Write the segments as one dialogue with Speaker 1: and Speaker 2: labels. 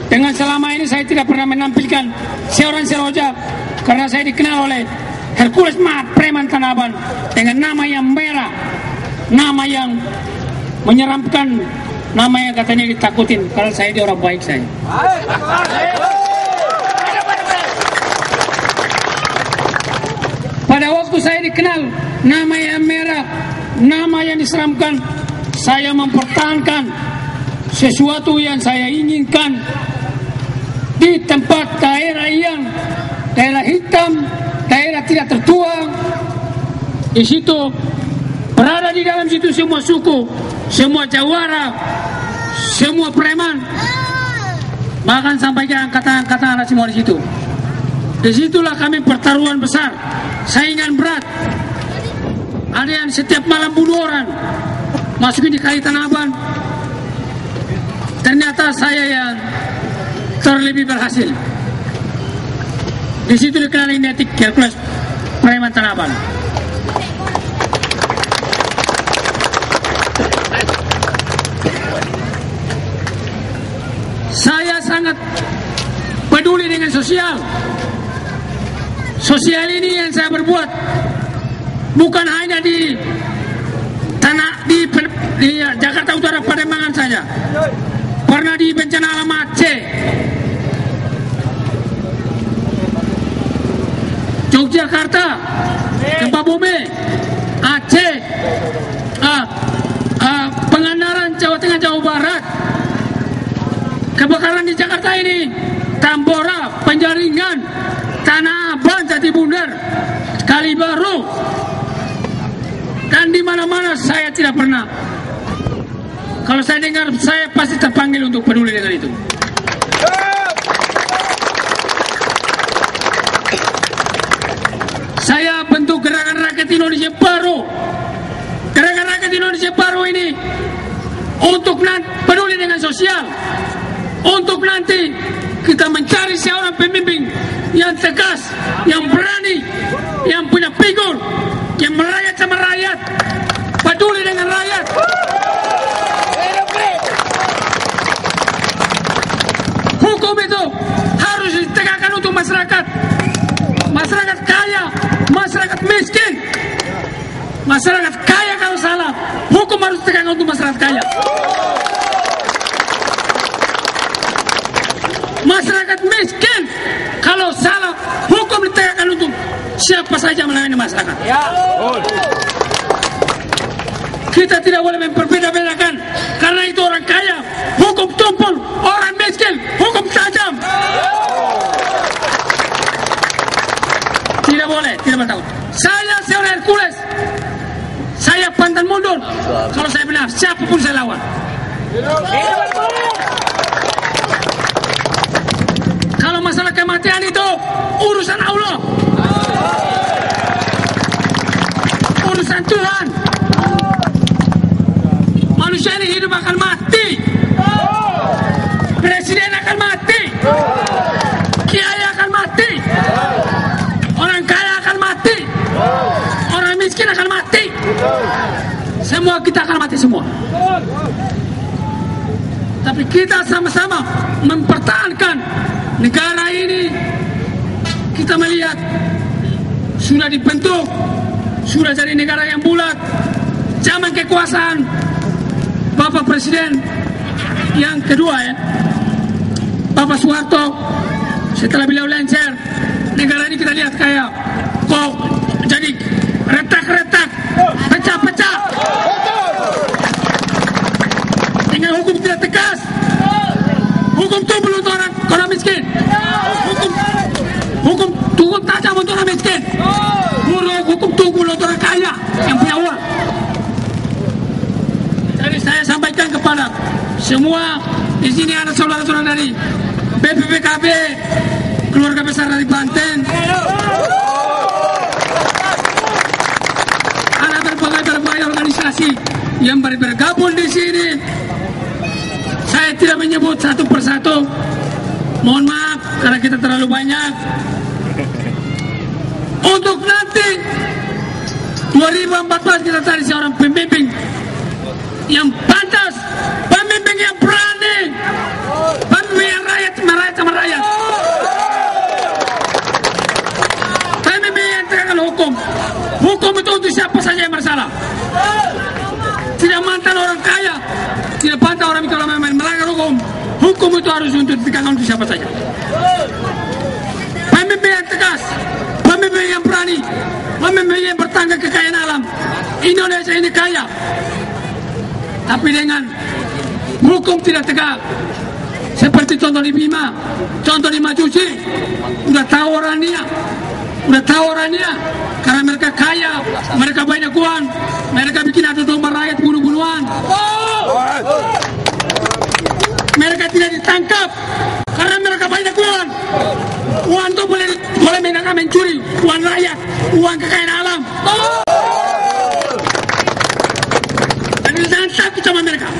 Speaker 1: Dengan selama ini saya tidak pernah menampilkan seorang seroja karena saya dikenal oleh Hercules Preman Tanah Abang dengan nama yang merah, nama yang menyeramkan, nama yang katanya ditakutin kalau saya dia orang baik saya. Pada waktu saya dikenal nama yang merah, nama yang diseramkan, saya mempertahankan sesuatu yang saya inginkan di tempat daerah hitam, daerah tidak tertuang. Di situ berada di dalam situ semua suku, semua jawara, semua preman, bahkan sampai ke angkatan-angkatan ada semua di situ. Disitulah kami pertaruhan besar, saingan berat. Ada yang setiap malam bunuh orang, masukin di kali Tanah Abang. Ternyata saya yang terlebih berhasil. Di situ dikenal identik Hercules Preman Tanah Abang. Saya sangat peduli dengan sosial. Sosial ini yang saya berbuat bukan hanya di Jakarta Utara Pademangan saja. Pernah di bencana alam Aceh, Yogyakarta, gempa bumi, Aceh, Pangandaran, Jawa Tengah, Jawa Barat, kebakaran di Jakarta ini, Tambora, Penjaringan, Tanah Abang, Jatibundar, Kalibaru, dan di mana-mana saya tidak pernah. Kalau saya dengar, saya pasti terpanggil untuk peduli dengan itu. Saya bentuk Gerakan Rakyat Indonesia Baru. Gerakan Rakyat Indonesia Baru ini untuk peduli dengan sosial. Untuk nanti kita mencari seorang pemimpin yang tegas, yang berani, yang punya figur, yang merayat sama rakyat, peduli dengan rakyat. Hukum itu harus ditegakkan untuk masyarakat. Masyarakat kaya, masyarakat miskin. Masyarakat kaya kalau salah, hukum harus ditegakkan untuk masyarakat kaya. Masyarakat miskin kalau salah, hukum ditegakkan untuk siapa saja melayani masyarakat. Kita tidak boleh memperbeda-bedakan. Karena itu orang kaya, hukum tumpul. Orang miskin, hukum tajam. Tidak boleh, tidak bertakut. Saya seorang Hercules. Saya pantang mundur. Kalau saya benar, siapapun saya lawan. Kalau masalah kematian itu urusan Allah, urusan Tuhan. Manusia ini hidup akan mati, presiden akan mati, kiai akan mati, orang kaya akan mati, orang miskin akan mati, semua kita akan mati semua. Tapi kita sama-sama mempertahankan negara ini. Kita melihat sudah dibentuk, sudah jadi negara yang bulat. Zaman kekuasaan Bapak Presiden yang kedua ya, Bapak Soeharto, setelah beliau lengser, negara ini kita lihat kayak kok jadi retak-retak, pecah-pecah. Dengan hukum tidak tegas, hukum tumpul untuk orang miskin, hukum tajam untuk orang miskin, hukum tumpul untuk orang kaya yang punya uang. Jadi saya sampaikan kepada semua di sini, ada saudara-saudara dari BPPKB, keluarga besar dari Banten, ada berbagai organisasi yang bergabung di sini. Saya tidak menyebut satu persatu, mohon maaf karena kita terlalu banyak. Untuk nanti 2014 kita cari seorang pemimpin yang pantas, pemimpin yang berani, pemimpin yang rakyat sama rakyat, pemimpin yang tegakkan hukum. Hukum itu untuk siapa saja yang bersalah, tidak mantan orang kaya, tidak pantang orang kalau memang melanggar hukum. Hukum itu harus untuk ditegakkan untuk siapa saja. Pemimpin yang tegas, pemimpin yang berani, pemimpin yang bertanggung kekayaan alam. Indonesia ini kaya, tapi dengan hukum tidak tegak. Seperti contoh di Bima, contoh di Majusi, udah tahu orangnya, karena mereka kaya, mereka banyak uang, mereka bikin adu domba rakyat bunuh-bunuhan. Mereka tidak ditangkap karena mereka banyak uang. Uang itu boleh mereka mencuri uang rakyat, uang kekayaan alam. Dan jangan takut sama mereka.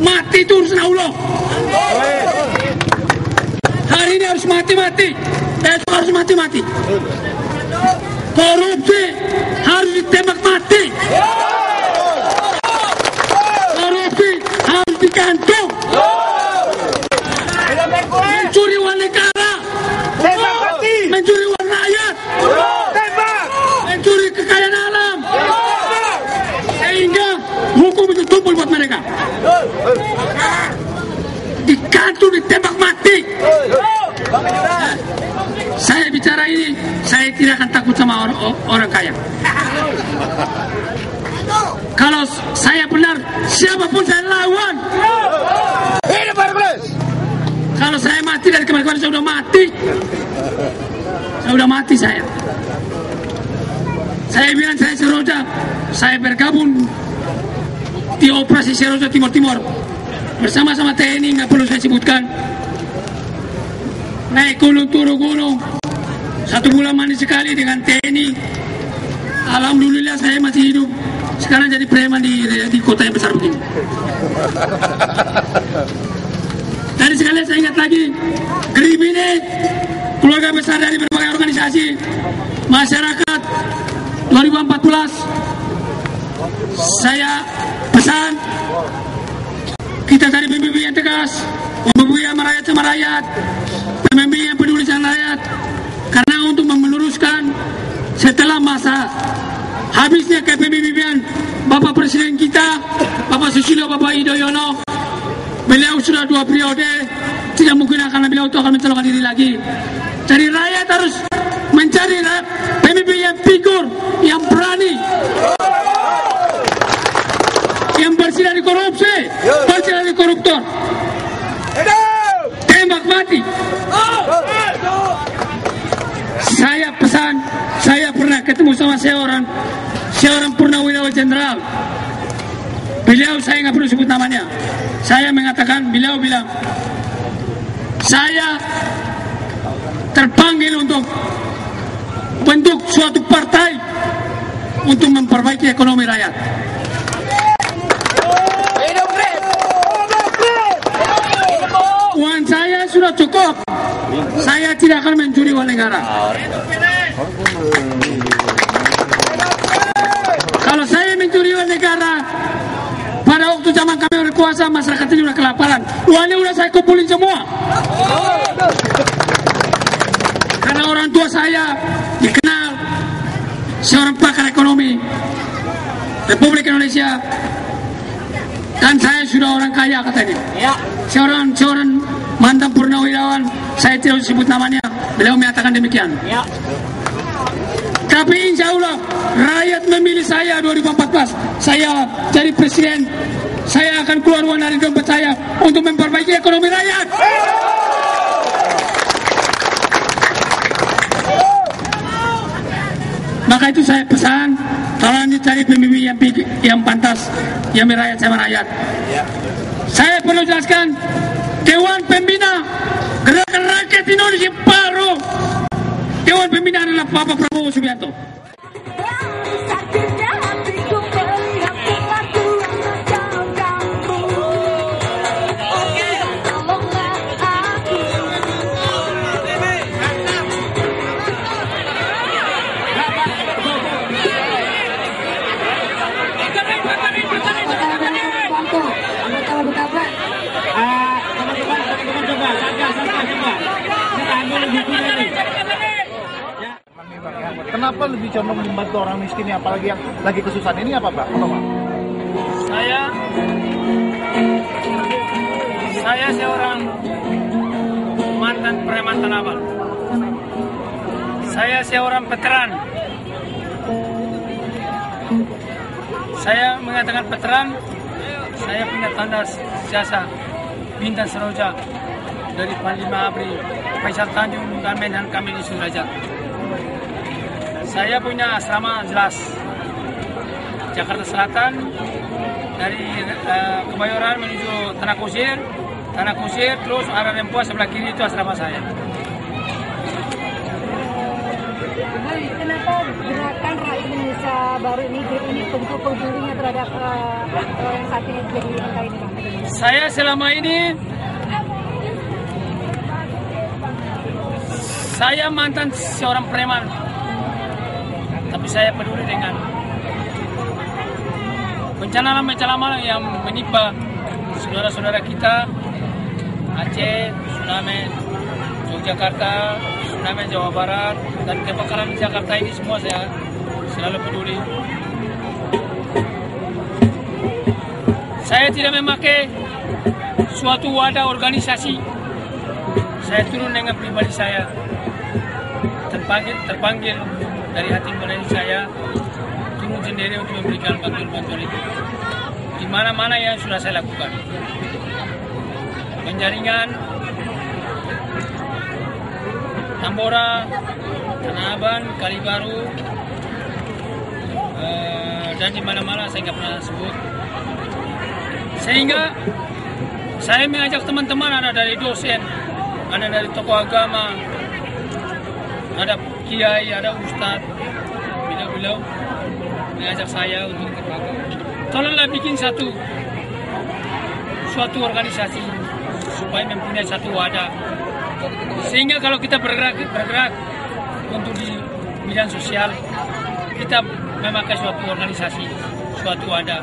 Speaker 1: Mati itu urusan Allah. Hari ini harus mati-mati, besok harus mati-mati. Korupsi harus ditembak mati. Korupsi harus digantung. Mencuri uang negara, mencuri uang rakyat, mencuri kekayaan alam, sehingga hukum itu tumpul buat mereka. Digantung, ditembak mati. Saya bicara ini, saya tidak akan takut sama orang kaya. Kalau saya benar, siapapun saya lawan. Kalau saya mati dari kemarin-kemarin, saya udah mati. Saya udah mati saya. Saya bilang saya Seroja, saya bergabung di operasi Seroja Timur-Timur bersama-sama TNI, nggak perlu saya sebutkan. Naik gunung, turun gunung, 1 bulan mandi sekali dengan TNI. Alhamdulillah saya masih hidup. Sekarang jadi preman di kota yang besar begini. Tadi sekali saya ingat lagi, Grib ini keluarga besar dari berbagai organisasi masyarakat. 2014 saya pesan kita cari pemimpin yang tegas, pemimpin yang merakyat sama rakyat, pemimpin yang peduli sama rakyat. Karena untuk meluruskan setelah masa habisnya kepemimpinan Bapak Presiden kita, Bapak Susilo, Bapak Yudhoyono, beliau sudah 2 periode, tidak mungkin beliau itu akan mencalonkan diri lagi. Jadi rakyat harus mencari pemimpin yang figur, yang berani, yang bersih dari korupsi, bersih dari koruptor. Tembak mati. Saya pesan, saya pernah ketemu sama seorang purnawirawan jenderal. Beliau, saya nggak perlu sebut namanya. Saya mengatakan, beliau bilang, saya terpanggil untuk bentuk suatu partai untuk memperbaiki ekonomi rakyat. Uang saya sudah cukup. Saya tidak akan mencuri uang negara. Kalau saya mencuri uang negara, pada waktu zaman kami berkuasa, masyarakat ini sudah kelaparan. Uangnya sudah saya kumpulin semua. Karena orang tua saya dikenal seorang pakar ekonomi Republik Indonesia, dan saya sudah orang kaya katanya. Seorang mantan purnawirawan, saya tidak sebut namanya, beliau menyatakan demikian. Tapi insya Allah rakyat memilih saya 2014, saya jadi presiden, saya akan keluar uang dari dompet saya untuk memperbaiki ekonomi rakyat. Maka itu saya pesan, tolong dicari pemimpin yang pantas, yang merakyat sama rakyat. Saya perlu jelaskan, Dewan Pembina Gerakan Rakyat Indonesia baru, Dewan Pembina adalah Bapak Prabowo Subianto.
Speaker 2: kenapa lebih condong membantu orang miskin ini, apalagi yang lagi kesusahan ini apa Pak?
Speaker 1: Saya seorang mantan preman Tanah Abang. Saya seorang veteran. Saya mengatakan veteran, saya punya tanda jasa Bintang Seroja dari Panglima ABRI Faisal Tanjung dan Menhan Kamil Sudrajat. Saya punya asrama jelas Jakarta Selatan dari Kebayoran menuju Tanah Kusir, terus arah Rempoa sebelah kiri itu asrama saya.
Speaker 3: Kenapa gerakan rakyat Indonesia baru ini bentuk pedulinya terhadap yang saat ini jadi angka ini, Bang?
Speaker 1: Saya selama ini saya mantan seorang preman, tapi saya peduli dengan bencana yang menimpa saudara-saudara kita Aceh, tsunami Yogyakarta, tsunami Jawa Barat, dan kebakaran di Jakarta ini semua saya selalu peduli. Saya tidak memakai suatu wadah organisasi. Saya turun dengan pribadi saya, terpanggil dari hati nurani saya, turun sendiri untuk memberikan bantuan-bantuan itu. Di mana-mana yang sudah saya lakukan. Penjaringan, Tambora, Tanah Abang, Kalibaru, dan di mana-mana saya nggak pernah sebut. Sehingga saya mengajak teman-teman, ada dari dosen, ada dari tokoh agama, ada kiai, ada ustadz, beliau mengajak saya untuk tolonglah bikin suatu organisasi supaya mempunyai satu wadah, sehingga kalau kita bergerak untuk di bidang sosial, kita memakai suatu organisasi, suatu wadah.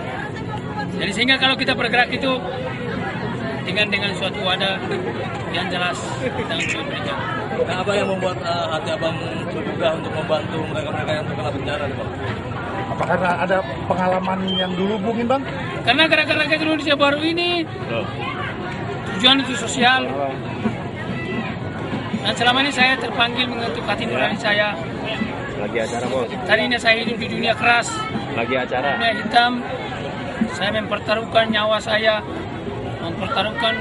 Speaker 1: Jadi sehingga kalau kita bergerak itu dengan suatu wadah yang jelas dan memberikan.
Speaker 4: Nah, apa yang membuat hati abang tergugah untuk membantu mereka-mereka yang terkena bencana, Bang?
Speaker 2: Apa karena ada pengalaman yang dulu mungkin Bang?
Speaker 1: Karena gerakan rakyat Indonesia baru ini tujuan itu sosial. Dan selama ini saya terpanggil mengetuk hati nurani saya.
Speaker 5: Lagi acara bos.
Speaker 1: Tadinya saya hidup di dunia keras,
Speaker 5: Lagi acara.
Speaker 1: dunia hitam. Saya mempertaruhkan nyawa saya, mempertaruhkan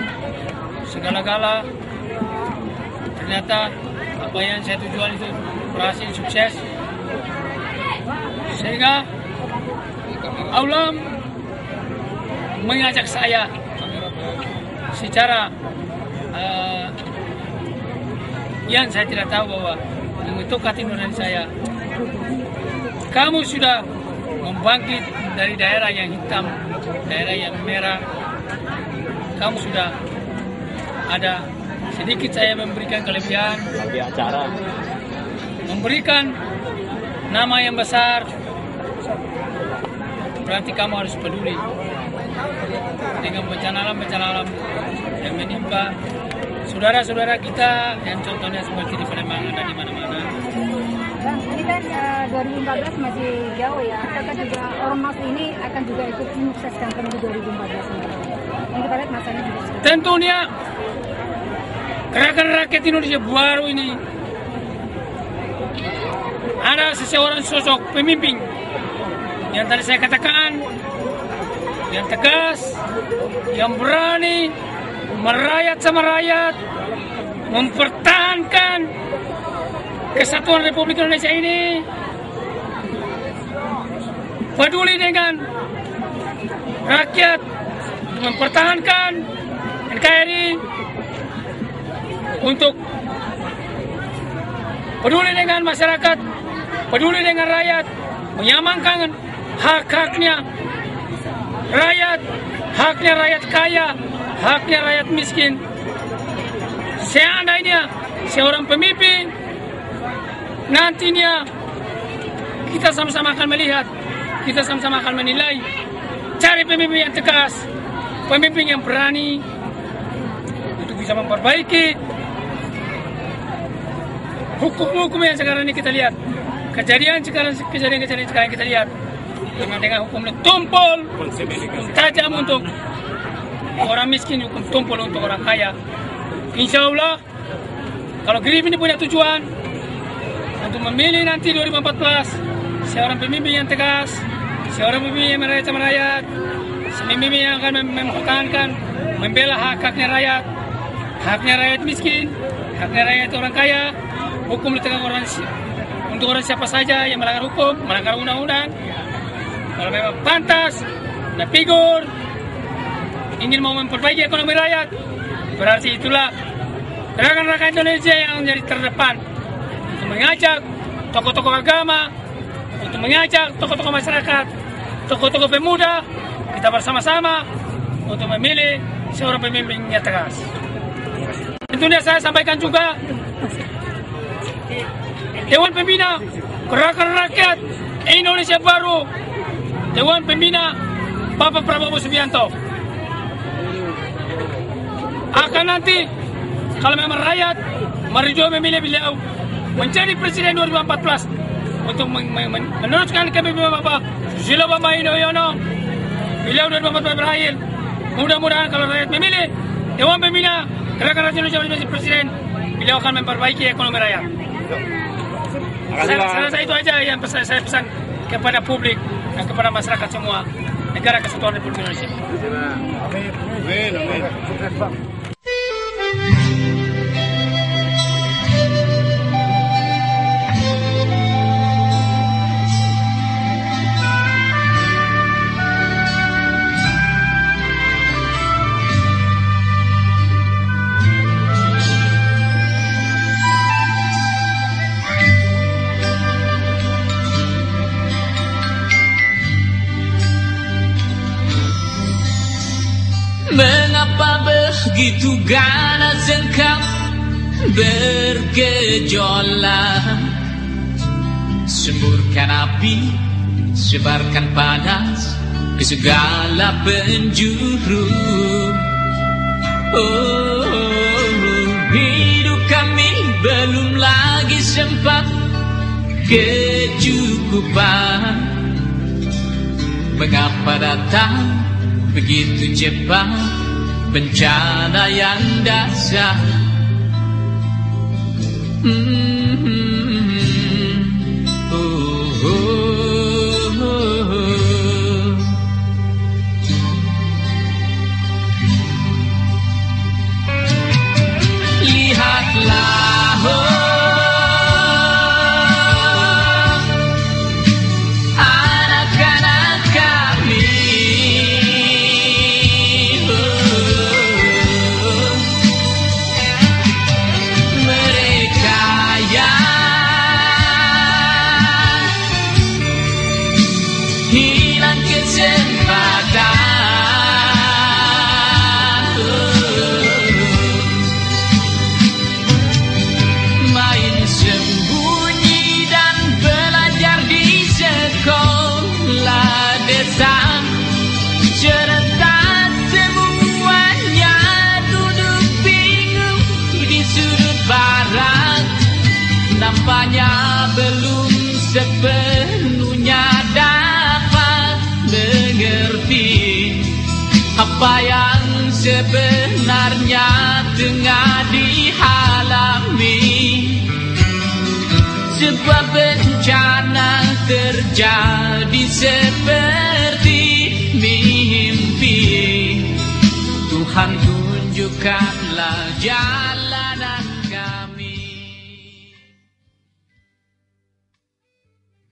Speaker 1: segala-gala. Ternyata apa yang saya tujuan itu berhasil, sukses. Sehingga Allah mengajak saya secara yang saya tidak tahu bahwa mengetuk hati nurani saya. Kamu sudah membangkit dari daerah yang hitam, daerah yang merah. Kamu sudah ada sedikit saya memberikan kelebihan.
Speaker 5: Lagi acara.
Speaker 1: Memberikan nama yang besar. Berarti kamu harus peduli dengan bencana alam yang menimpa saudara-saudara kita yang contohnya seperti di Palembang dan di mana-mana.
Speaker 3: Bang, ini kan 2014 masih jauh ya. Apakah juga ormas ini akan juga ikut menyukseskan pemilu 2014 ini? Yang kita lihat masanya juga.
Speaker 1: Tentunya gerakan rakyat Indonesia baru ini ada seseorang sosok pemimpin yang tadi saya katakan, yang tegas, yang berani merayat sama rakyat, mempertahankan kesatuan Republik Indonesia ini, peduli dengan rakyat, mempertahankan NKRI, untuk peduli dengan masyarakat, peduli dengan rakyat, mengamankan hak-haknya rakyat, haknya rakyat kaya, haknya rakyat miskin. Seandainya seorang pemimpin nantinya kita sama-sama akan melihat, kita sama-sama akan menilai, cari pemimpin yang tegas, pemimpin yang berani untuk bisa memperbaiki hukum-hukum yang sekarang ini kita lihat. kejadian sekarang kita lihat dengan hukum tumpul tajam untuk orang miskin, hukum tumpul untuk orang kaya. Insya Allah kalau Green ini punya tujuan untuk memilih nanti 2014 seorang pemimpin yang tegas, seorang pemimpin yang merakyat sama rakyat, pemimpin yang akan mempertahankan, membela hak-haknya rakyat miskin, haknya rakyat orang kaya, hukum ditegakkan untuk orang siapa saja yang melanggar hukum, melanggar undang-undang. Kalau memang pantas dan figur ingin mau memperbaiki ekonomi rakyat, berarti itulah gerakan rakyat Indonesia yang menjadi terdepan untuk mengajak tokoh-tokoh agama, untuk mengajak tokoh-tokoh masyarakat, tokoh-tokoh pemuda, kita bersama-sama untuk memilih seorang pemimpin yang tegas. Tentunya saya sampaikan juga Dewan Pembina Gerakan Rakyat Indonesia Baru, Dewan Pembina Bapak Prabowo Subianto, akan nanti kalau memang rakyat meridoi memilih beliau menjadi presiden 2014 untuk meneruskan kepemimpinan Bapak Susilo Bambang Yudhoyono, beliau 2014 berakhir. Mudah-mudahan kalau rakyat memilih Dewan Pembina Gerakan Rakyat Indonesia menjadi presiden, beliau akan memperbaiki ekonomi rakyat. Saya rasa itu aja yang saya pesan kepada publik dan kepada masyarakat semua negara Kesatuan Republik Indonesia.
Speaker 2: Amin. Sukses, Bang.
Speaker 6: Mengapa begitu ganas engkau bergejolak? Semburkan api, sebarkan panas ke segala penjuru. Hidup kami belum lagi sempat kecukupan. Mengapa datang begitu cepat bencana yang dahsyat? Lihatlah, anak-anak kami, mereka yang hilang kesempatan. Main sembunyi dan belajar di sekolah desa, serentak semuanya duduk bingung di sudut barat. Nampaknya belum sepenuhnya dapat mengerti apa yang sebenarnya tengah dialami. Sebuah bencana terjadi seperti mimpi. Tuhan tunjukkanlah jalanan kami.